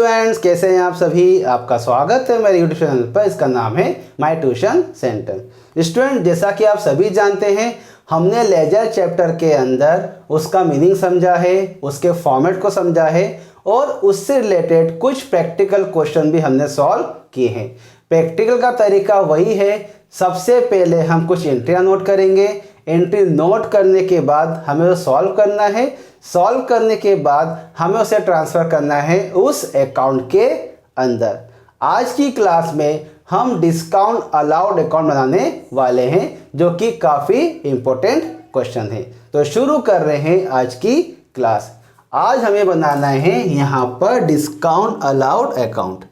Students, कैसे हैं आप सभी। आपका स्वागत है मेरे यूट्यूब चैनल पर। इसका नाम है माय ट्यूशन सेंटर। स्टूडेंट, जैसा कि आप सभी जानते हैं, हमने लेजर चैप्टर के अंदर उसका मीनिंग समझा है, उसके फॉर्मेट को समझा है और उससे रिलेटेड कुछ प्रैक्टिकल क्वेश्चन भी हमने सॉल्व किए हैं। प्रैक्टिकल का तरीका वही है, सबसे पहले हम कुछ एंट्रियाँ नोट करेंगे। एंट्री नोट करने के बाद हमें वो सॉल्व करना है। सॉल्व करने के बाद हमें उसे ट्रांसफ़र करना है उस अकाउंट के अंदर। आज की क्लास में हम डिस्काउंट अलाउड अकाउंट बनाने वाले हैं, जो कि काफ़ी इम्पोर्टेंट क्वेश्चन है। तो शुरू कर रहे हैं आज की क्लास। आज हमें बनाना है यहाँ पर discount allowed account.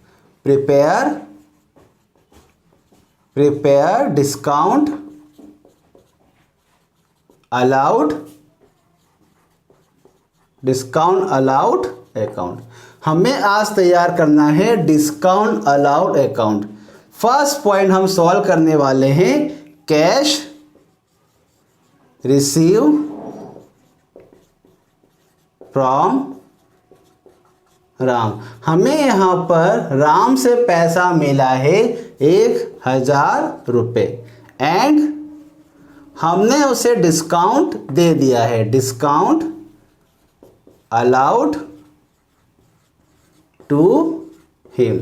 Prepare discount allowed account. हमें आज तैयार करना है discount allowed account. First point हम सॉल्व करने वाले हैं कैश रिसीव फ्रॉम राम। हमें यहाँ पर राम से पैसा मिला है 1000 रुपये एंड हमने उसे डिस्काउंट दे दिया है। डिस्काउंट अलाउड टू हिम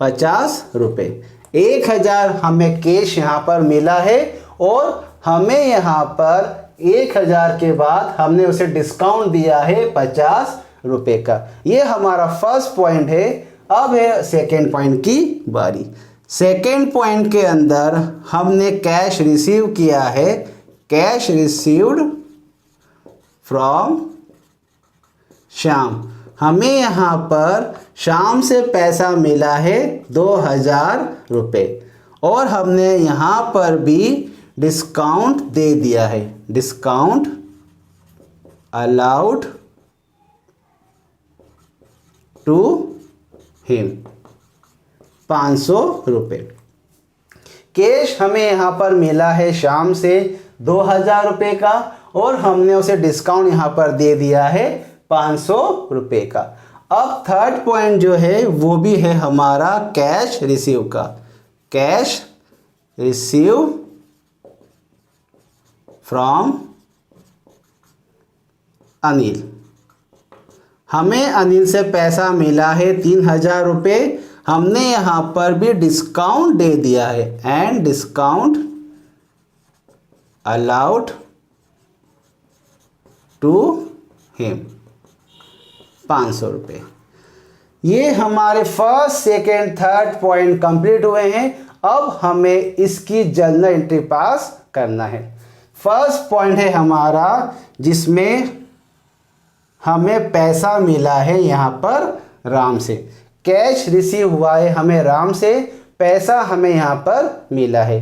50 रुपये। 1000 हमें कैश यहाँ पर मिला है और हमें यहाँ पर 1000 के बाद हमने उसे डिस्काउंट दिया है 50 रुपये का। ये हमारा फर्स्ट पॉइंट है। अब है सेकेंड पॉइंट की बारी। सेकेंड पॉइंट के अंदर हमने कैश रिसीव किया है। Cash received from Shyam. हमें यहाँ पर श्याम से पैसा मिला है 2000 रुपये और हमने यहाँ पर भी डिस्काउंट दे दिया है। डिस्काउंट अलाउड टू हिम 500 रुपये। कैश हमें यहाँ पर मिला है श्याम से 2000 रुपये का और हमने उसे डिस्काउंट यहाँ पर दे दिया है 500 रुपये का। अब थर्ड पॉइंट जो है वो भी है हमारा कैश रिसीव का। Cash receive from Anil. हमें अनिल से पैसा मिला है 3000 रुपये। हमने यहाँ पर भी डिस्काउंट दे दिया है and discount allowed to him 500 रुपये। ये हमारे first second third point complete हुए हैं। अब हमें इसकी जर्नल एंट्री पास करना है। फर्स्ट पॉइंट है हमारा जिसमें हमें पैसा मिला है यहाँ पर राम से। कैश रिसीव हुआ है हमें राम से, पैसा हमें यहाँ पर मिला है।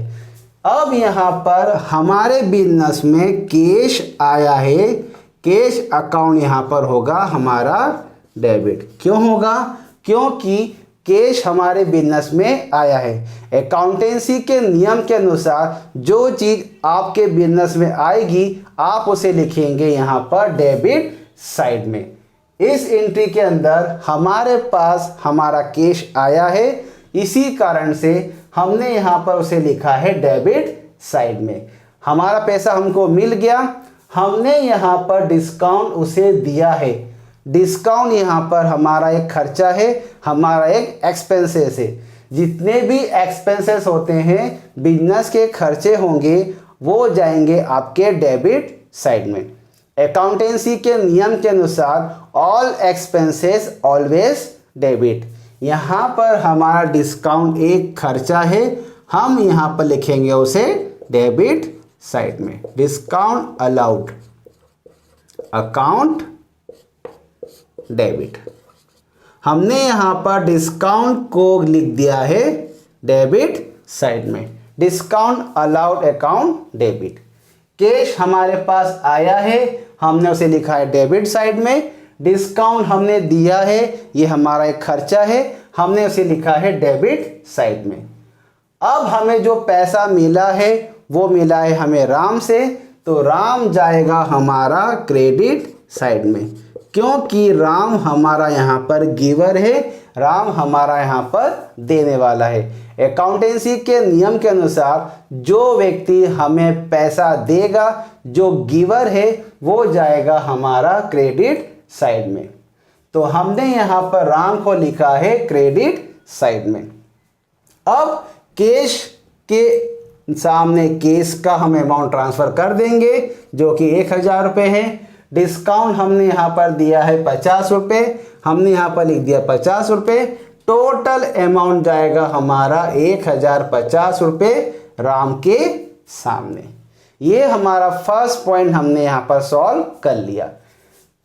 अब यहाँ पर हमारे बिजनेस में कैश आया है। कैश अकाउंट यहाँ पर होगा हमारा डेबिट। क्यों होगा? क्योंकि कैश हमारे बिजनेस में आया है। अकाउंटेंसी के नियम के अनुसार जो चीज़ आपके बिजनेस में आएगी आप उसे लिखेंगे यहाँ पर डेबिट साइड में। इस एंट्री के अंदर हमारे पास हमारा कैश आया है, इसी कारण से हमने यहाँ पर उसे लिखा है डेबिट साइड में। हमारा पैसा हमको मिल गया, हमने यहाँ पर डिस्काउंट उसे दिया है। डिस्काउंट यहाँ पर हमारा एक खर्चा है, हमारा एक एक्सपेंसेस है। जितने भी एक्सपेंसेस होते हैं, बिजनेस के खर्चे होंगे, वो जाएंगे आपके डेबिट साइड में। अकाउंटेंसी के नियम के अनुसार ऑल एक्सपेंसेस ऑलवेज डेबिट। यहाँ पर हमारा डिस्काउंट एक खर्चा है, हम यहाँ पर लिखेंगे उसे डेबिट साइड में। Discount allowed account debit. हमने यहाँ पर डिस्काउंट को लिख दिया है डेबिट साइड में। Discount allowed account debit. Cash हमारे पास आया है, हमने उसे लिखा है डेबिट साइड में। डिस्काउंट हमने दिया है, ये हमारा एक खर्चा है, हमने उसे लिखा है डेबिट साइड में। अब हमें जो पैसा मिला है वो मिला है हमें राम से, तो राम जाएगा हमारा क्रेडिट साइड में। क्योंकि राम हमारा यहाँ पर गिवर है, राम हमारा यहाँ पर देने वाला है। अकाउंटेंसी के नियम के अनुसार जो व्यक्ति हमें पैसा देगा, जो गिवर है, वो जाएगा हमारा क्रेडिट साइड में। तो हमने यहाँ पर राम को लिखा है क्रेडिट साइड में। अब कैश के सामने कैश का हम अमाउंट ट्रांसफ़र कर देंगे जो कि 1000 रुपये है। डिस्काउंट हमने यहाँ पर दिया है 50 रुपये, हमने यहाँ पर लिख दिया 50 रुपये। टोटल अमाउंट जाएगा हमारा 1050 रुपये राम के सामने। ये हमारा फर्स्ट पॉइंट हमने यहाँ पर सॉल्व कर लिया।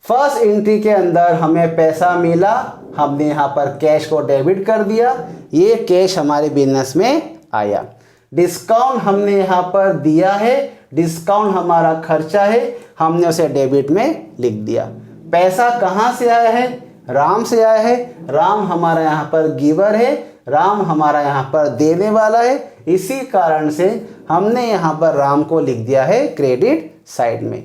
फर्स्ट एंट्री के अंदर हमें पैसा मिला, हमने यहाँ पर कैश को डेबिट कर दिया, ये कैश हमारे बिजनेस में आया। डिस्काउंट हमने यहाँ पर दिया है, डिस्काउंट हमारा खर्चा है, हमने उसे डेबिट में लिख दिया। पैसा कहाँ से आया है? राम से आया है। राम हमारा यहाँ पर गिवर है, राम हमारा यहाँ पर देने वाला है। इसी कारण से हमने यहाँ पर राम को लिख दिया है क्रेडिट साइड में।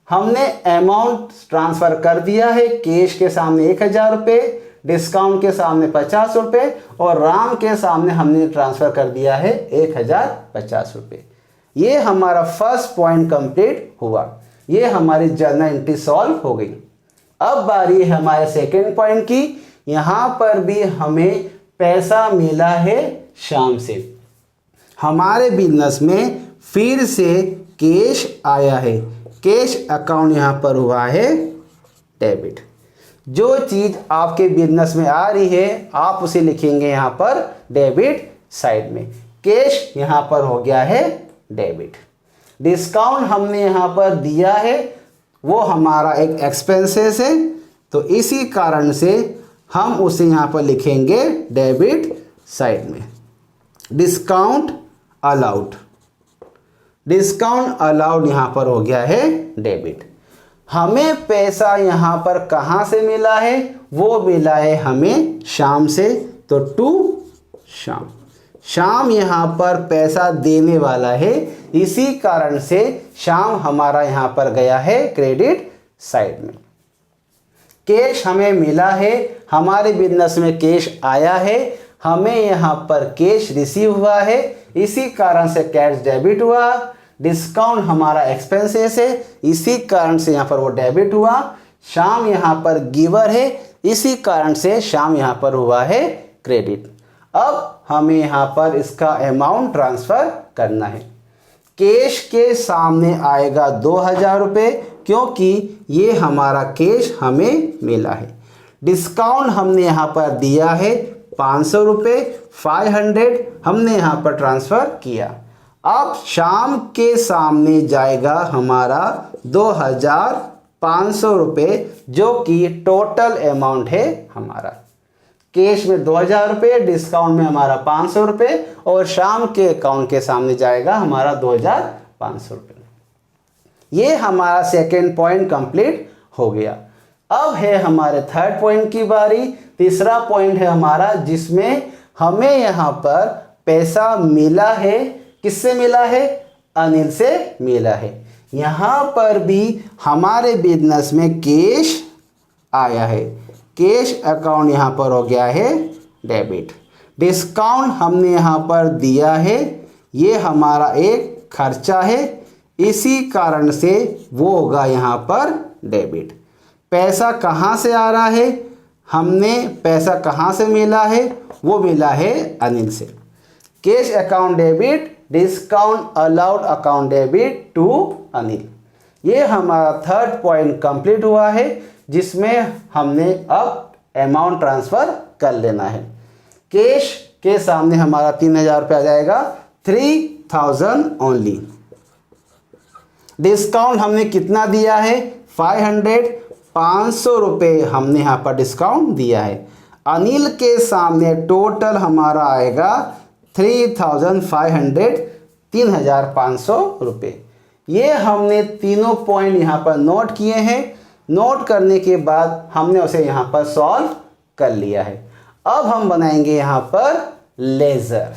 हमने अमाउंट ट्रांसफ़र कर दिया है, कैश के सामने 1000 रुपये, डिस्काउंट के सामने 50 रुपये और राम के सामने हमने ट्रांसफ़र कर दिया है 1050 रुपये। ये हमारा फर्स्ट पॉइंट कंप्लीट हुआ। ये हमारी जर्नल एंट्री सॉल्व हो गई। अब बारी है हमारे सेकेंड पॉइंट की। यहाँ पर भी हमें पैसा मिला है शाम से, हमारे बिजनेस में फिर से कैश आया है। कैश अकाउंट यहाँ पर हुआ है डेबिट। जो चीज़ आपके बिजनेस में आ रही है आप उसे लिखेंगे यहाँ पर डेबिट साइड में। कैश यहाँ पर हो गया है डेबिट। डिस्काउंट हमने यहाँ पर दिया है, वो हमारा एक एक्सपेंसेस है, तो इसी कारण से हम उसे यहाँ पर लिखेंगे डेबिट साइड में। डिस्काउंट अलाउड, डिस्काउंट अलाउड यहाँ पर हो गया है डेबिट। हमें पैसा यहाँ पर कहाँ से मिला है? वो मिला है हमें शाम से, तो टू शाम। शाम यहाँ पर पैसा देने वाला है, इसी कारण से शाम हमारा यहाँ पर गया है क्रेडिट साइड में। कैश हमें मिला है, हमारे बिजनेस में कैश आया है, हमें यहाँ पर कैश रिसीव हुआ है, इसी कारण से कैश डेबिट हुआ। डिस्काउंट हमारा एक्सपेंसेस है, इसी कारण से यहाँ पर वो डेबिट हुआ। शाम यहाँ पर गिवर है, इसी कारण से शाम यहाँ पर हुआ है क्रेडिट। अब हमें यहाँ पर इसका अमाउंट ट्रांसफ़र करना है। कैश के सामने आएगा 2000 रुपये, क्योंकि ये हमारा कैश हमें मिला है। डिस्काउंट हमने यहाँ पर दिया है 500 रुपये, 500 हमने यहाँ पर ट्रांसफ़र किया। अब शाम के सामने जाएगा हमारा 2500 रुपये, जो कि टोटल अमाउंट है हमारा। कैश में 2000 रुपये, डिस्काउंट में हमारा 500 रुपये और शाम के अकाउंट के सामने जाएगा हमारा 2500 रुपये। ये हमारा सेकेंड पॉइंट कंप्लीट हो गया। अब है हमारे थर्ड पॉइंट की बारी। तीसरा पॉइंट है हमारा जिसमें हमें यहाँ पर पैसा मिला है। किससे मिला है? अनिल से मिला है। यहाँ पर भी हमारे बिजनेस में कैश आया है, कैश अकाउंट यहाँ पर हो गया है डेबिट। डिस्काउंट हमने यहाँ पर दिया है, ये हमारा एक खर्चा है, इसी कारण से वो होगा यहाँ पर डेबिट। पैसा कहाँ से आ रहा है? हमने पैसा कहाँ से मिला है? वो मिला है अनिल से। Cash account debit, discount allowed account debit to Anil. ये हमारा थर्ड पॉइंट कंप्लीट हुआ है, जिसमें हमने अब अमाउंट ट्रांसफ़र कर लेना है। कैश के सामने हमारा 3000 रुपये आ जाएगा, 3000 ओनली। डिस्काउंट हमने कितना दिया है? 500 रुपये हमने यहाँ पर डिस्काउंट दिया है। अनिल के सामने टोटल हमारा आएगा 3500, 3500 रुपये। ये हमने तीनों पॉइंट यहाँ पर नोट किए हैं। नोट करने के बाद हमने उसे यहाँ पर सॉल्व कर लिया है। अब हम बनाएंगे यहाँ पर लेज़र।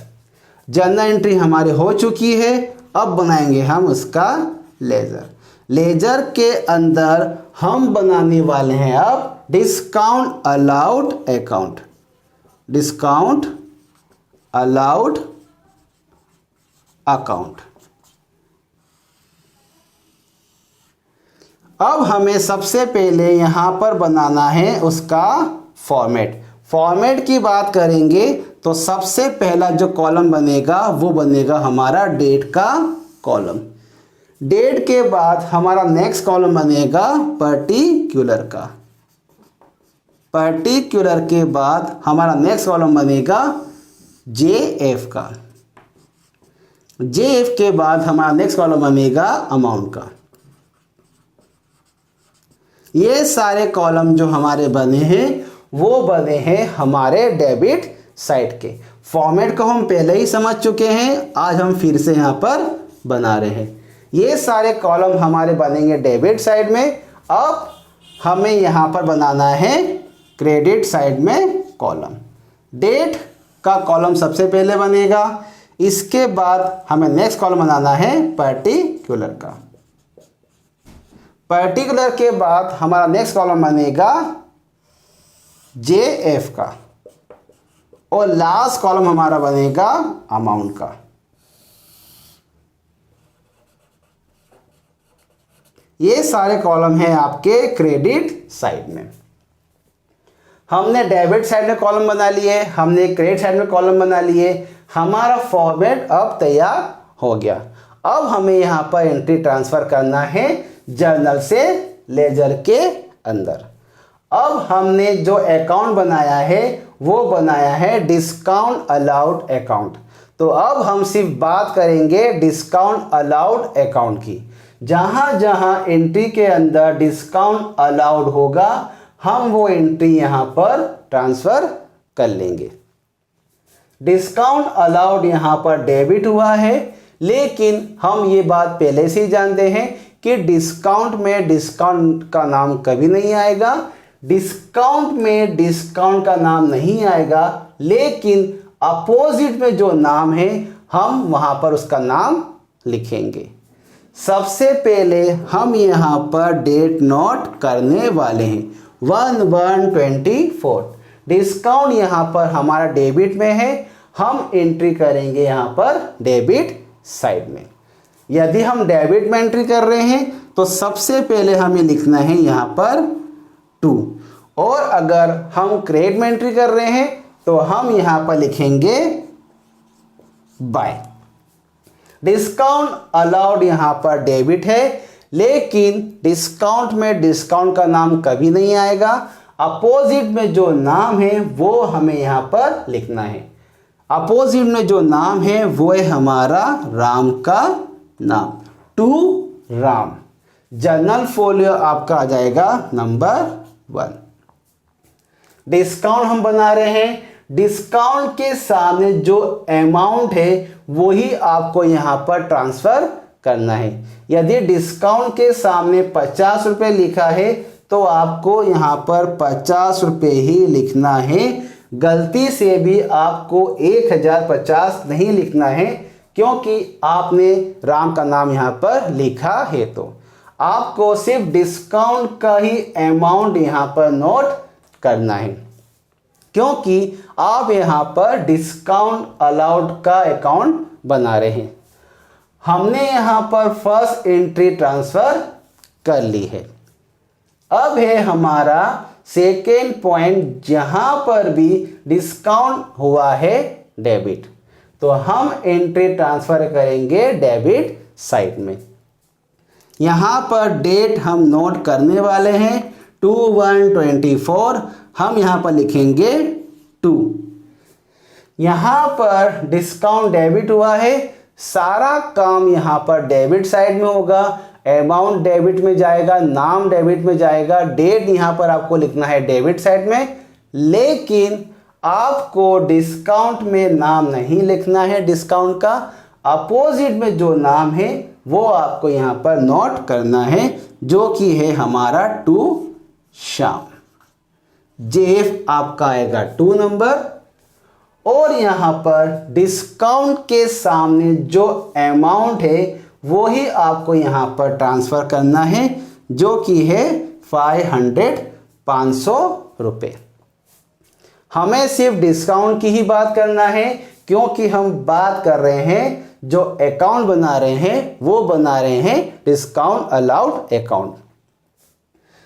जर्नल एंट्री हमारी हो चुकी है, अब बनाएंगे हम उसका लेज़र। लेज़र के अंदर हम बनाने वाले हैं अब discount allowed account. Discount allowed account. अब हमें सबसे पहले यहाँ पर बनाना है उसका फॉर्मेट। फॉर्मेट की बात करेंगे तो सबसे पहला जो कॉलम बनेगा वो बनेगा हमारा डेट का कॉलम। डेट के बाद हमारा नेक्स्ट कॉलम बनेगा पर्टिकुलर का। पर्टिकुलर के बाद हमारा नेक्स्ट कॉलम बनेगा JF का। JF के बाद हमारा नेक्स्ट कॉलम बनेगा अमाउंट का। ये सारे कॉलम जो हमारे बने हैं वो बने हैं हमारे डेबिट साइड के। फॉर्मेट को हम पहले ही समझ चुके हैं, आज हम फिर से यहाँ पर बना रहे हैं। ये सारे कॉलम हमारे बनेंगे डेबिट साइड में। अब हमें यहाँ पर बनाना है क्रेडिट साइड में कॉलम। डेट का कॉलम सबसे पहले बनेगा, इसके बाद हमें नेक्स्ट कॉलम बनाना है पर्टिकुलर का। पर्टिकुलर के बाद हमारा नेक्स्ट कॉलम बनेगा JF का और लास्ट कॉलम हमारा बनेगा अमाउंट का। ये सारे कॉलम हैं आपके क्रेडिट साइड में। हमने डेबिट साइड में कॉलम बना लिए, हमने क्रेडिट साइड में कॉलम बना लिए। हमारा फॉर्मेट अब तैयार हो गया। अब हमें यहाँ पर एंट्री ट्रांसफर करना है जर्नल से लेजर के अंदर। अब हमने जो अकाउंट बनाया है वो बनाया है डिस्काउंट अलाउड अकाउंट। तो अब हम सिर्फ बात करेंगे डिस्काउंट अलाउड अकाउंट की। जहाँ जहाँ एंट्री के अंदर डिस्काउंट अलाउड होगा हम वो एंट्री यहाँ पर ट्रांसफ़र कर लेंगे। डिस्काउंट अलाउड यहाँ पर डेबिट हुआ है, लेकिन हम ये बात पहले से ही जानते हैं कि डिस्काउंट में डिस्काउंट का नाम कभी नहीं आएगा। डिस्काउंट में डिस्काउंट का नाम नहीं आएगा, लेकिन अपोजिट में जो नाम है हम वहाँ पर उसका नाम लिखेंगे। सबसे पहले हम यहाँ पर डेट नोट करने वाले हैं 1/1/24। डिस्काउंट यहाँ पर हमारा डेबिट में है, हम एंट्री करेंगे यहाँ पर डेबिट साइड में। यदि हम डेबिट में एंट्री कर रहे हैं तो सबसे पहले हमें लिखना है यहाँ पर 2, और अगर हम क्रेडिट में एंट्री कर रहे हैं तो हम यहाँ पर लिखेंगे बाय। डिस्काउंट अलाउड यहाँ पर डेबिट है, लेकिन डिस्काउंट में डिस्काउंट का नाम कभी नहीं आएगा। अपोजिट में जो नाम है वो हमें यहाँ पर लिखना है। अपोजिट में जो नाम है वो है हमारा राम का नाम, टू राम। जर्नल फोलियो आपका आ जाएगा नंबर 1। डिस्काउंट हम बना रहे हैं, डिस्काउंट के सामने जो अमाउंट है वही आपको यहाँ पर ट्रांसफ़र करना है। यदि डिस्काउंट के सामने 50 रुपये लिखा है तो आपको यहाँ पर 50 रुपये ही लिखना है। गलती से भी आपको 1050 नहीं लिखना है, क्योंकि आपने राम का नाम यहाँ पर लिखा है। तो आपको सिर्फ डिस्काउंट का ही अमाउंट यहाँ पर नोट करना है, क्योंकि आप यहाँ पर डिस्काउंट अलाउड का अकाउंट बना रहे हैं। हमने यहाँ पर फर्स्ट एंट्री ट्रांसफ़र कर ली है। अब है हमारा सेकेंड पॉइंट, जहाँ पर भी डिस्काउंट हुआ है डेबिट, तो हम एंट्री ट्रांसफ़र करेंगे डेबिट साइड में। यहाँ पर डेट हम नोट करने वाले हैं 2/1/24। हम यहाँ पर लिखेंगे 2। यहाँ पर डिस्काउंट डेबिट हुआ है, सारा काम यहाँ पर डेबिट साइड में होगा। अमाउंट डेबिट में जाएगा, नाम डेबिट में जाएगा, डेट यहाँ पर आपको लिखना है डेबिट साइड में, लेकिन आपको डिस्काउंट में नाम नहीं लिखना है डिस्काउंट का। अपोजिट में जो नाम है वो आपको यहाँ पर नोट करना है, जो कि है हमारा 2 श्याम। JF आपका आएगा 2 नंबर, और यहाँ पर डिस्काउंट के सामने जो अमाउंट है वो ही आपको यहाँ पर ट्रांसफ़र करना है, जो कि है 500 रुपये। हमें सिर्फ डिस्काउंट की ही बात करना है, क्योंकि हम बात कर रहे हैं जो अकाउंट बना रहे हैं वो बना रहे हैं डिस्काउंट अलाउड अकाउंट।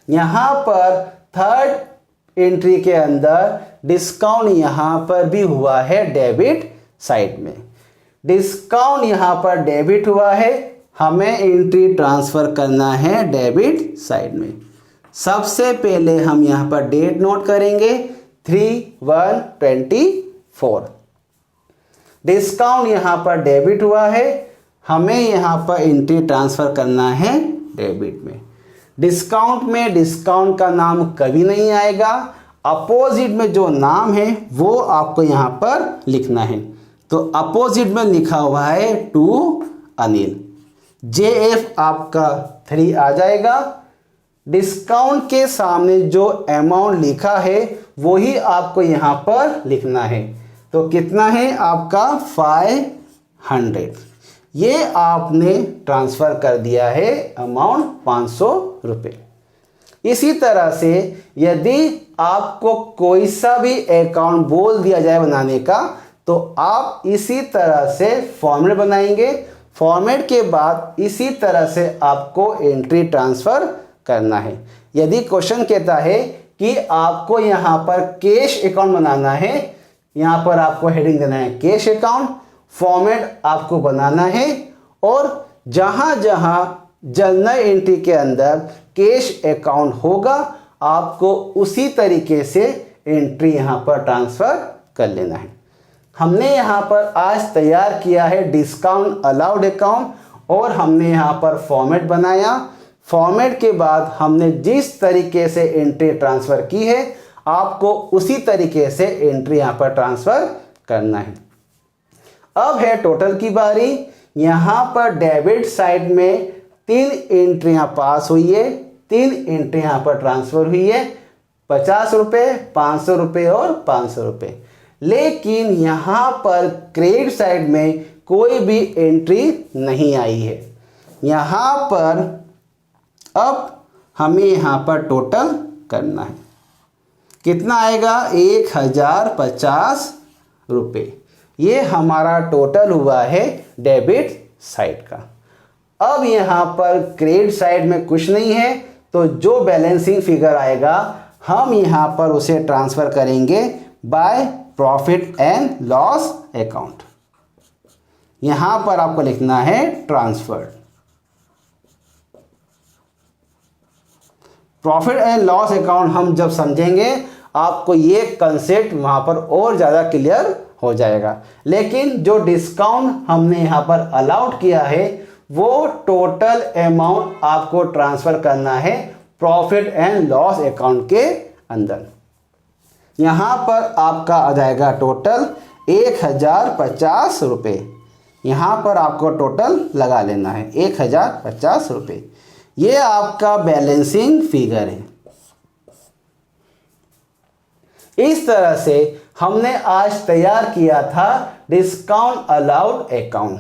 यहां पर थर्ड एंट्री के अंदर डिस्काउंट यहां पर भी हुआ है डेबिट साइड में। डिस्काउंट यहां पर डेबिट हुआ है, हमें एंट्री ट्रांसफर करना है डेबिट साइड में। सबसे पहले हम यहां पर डेट नोट करेंगे 3/1/24। डिस्काउंट यहां पर डेबिट हुआ है, हमें यहां पर एंट्री ट्रांसफर करना है डेबिट में। डिस्काउंट में डिस्काउंट का नाम कभी नहीं आएगा, अपोजिट में जो नाम है वो आपको यहां पर लिखना है। तो अपोजिट में लिखा हुआ है टू अनिल, JF आपका 3 आ जाएगा। डिस्काउंट के सामने जो अमाउंट लिखा है वही आपको यहाँ पर लिखना है। तो कितना है आपका 500, ये आपने ट्रांसफ़र कर दिया है अमाउंट 500 रुपये। इसी तरह से यदि आपको कोई सा भी अकाउंट बोल दिया जाए बनाने का, तो आप इसी तरह से फॉर्मेट बनाएंगे। फॉर्मेट के बाद इसी तरह से आपको एंट्री ट्रांसफ़र करना है। यदि क्वेश्चन कहता है कि आपको यहाँ पर कैश अकाउंट बनाना है, यहाँ पर आपको हेडिंग देना है कैश अकाउंट, फॉर्मेट आपको बनाना है और जहाँ जहाँ जर्नल एंट्री के अंदर कैश अकाउंट होगा आपको उसी तरीके से एंट्री यहाँ पर ट्रांसफ़र कर लेना है। हमने यहाँ पर आज तैयार किया है डिस्काउंट अलाउड अकाउंट और हमने यहाँ पर फॉर्मेट बनाया। फॉर्मेट के बाद हमने जिस तरीके से एंट्री ट्रांसफ़र की है आपको उसी तरीके से एंट्री यहाँ पर ट्रांसफ़र करना है। अब है टोटल की बारी। यहाँ पर डेबिट साइड में 3 एंट्रियाँ पास हुई है, 3 एंट्री यहाँ पर ट्रांसफ़र हुई है, 50 रुपये, 500 रुपये और 500 रुपये। लेकिन यहाँ पर क्रेडिट साइड में कोई भी एंट्री नहीं आई है। यहाँ पर अब हमें यहाँ पर टोटल करना है, कितना आएगा 1050 रुपये। ये हमारा टोटल हुआ है डेबिट साइड का। अब यहाँ पर क्रेडिट साइड में कुछ नहीं है, तो जो बैलेंसिंग फिगर आएगा हम यहाँ पर उसे ट्रांसफ़र करेंगे by profit and loss account. यहाँ पर आपको लिखना है transferred. Profit and loss account हम जब समझेंगे आपको ये कंसेप्ट वहाँ पर और ज़्यादा क्लियर हो जाएगा। लेकिन जो डिस्काउंट हमने यहाँ पर अलाउड किया है वो टोटल अमाउंट आपको ट्रांसफ़र करना है प्रॉफिट एंड लॉस अकाउंट के अंदर। यहाँ पर आपका आ जाएगा टोटल 1050 रुपये। यहाँ पर आपको टोटल लगा लेना है 1050 रुपये। ये आपका बैलेंसिंग फिगर है। इस तरह से हमने आज तैयार किया था डिस्काउंट अलाउड अकाउंट।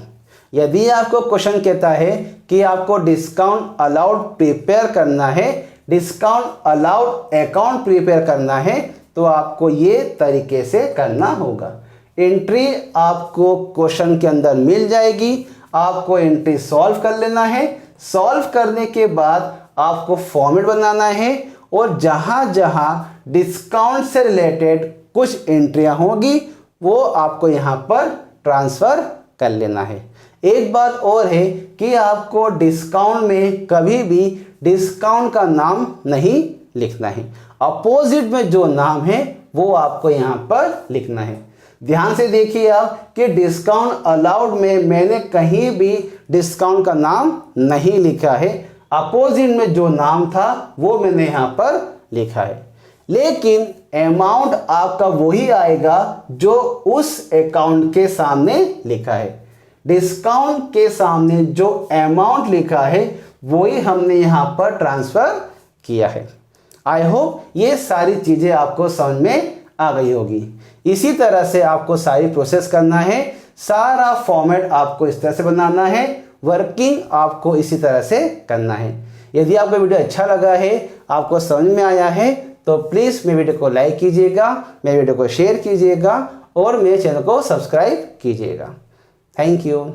यदि आपको क्वेश्चन कहता है कि आपको डिस्काउंट अलाउड प्रिपेयर करना है, डिस्काउंट अलाउड अकाउंट प्रिपेयर करना है, तो आपको ये तरीके से करना होगा। एंट्री आपको क्वेश्चन के अंदर मिल जाएगी, आपको एंट्री सॉल्व कर लेना है। सॉल्व करने के बाद आपको फॉर्मेट बनाना है और जहाँ जहाँ डिस्काउंट से रिलेटेड कुछ एंट्रियाँ होगी वो आपको यहाँ पर ट्रांसफ़र कर लेना है। एक बात और है कि आपको डिस्काउंट में कभी भी डिस्काउंट का नाम नहीं लिखना है, अपोजिट में जो नाम है वो आपको यहाँ पर लिखना है। ध्यान से देखिए आप कि डिस्काउंट अलाउड में मैंने कहीं भी डिस्काउंट का नाम नहीं लिखा है, अपोजिट में जो नाम था वो मैंने यहाँ पर लिखा है। लेकिन अमाउंट आपका वही आएगा जो उस अकाउंट के सामने लिखा है। डिस्काउंट के सामने जो अमाउंट लिखा है वही हमने यहाँ पर ट्रांसफ़र किया है। आई होप ये सारी चीज़ें आपको समझ में आ गई होगी। इसी तरह से आपको सारी प्रोसेस करना है, सारा फॉर्मेट आपको इस तरह से बनाना है, वर्किंग आपको इसी तरह से करना है। यदि आपको वीडियो अच्छा लगा है, आपको समझ में आया है तो प्लीज़ मेरे वीडियो को लाइक कीजिएगा, मेरे वीडियो को शेयर कीजिएगा और मेरे चैनल को सब्सक्राइब कीजिएगा। Thank you.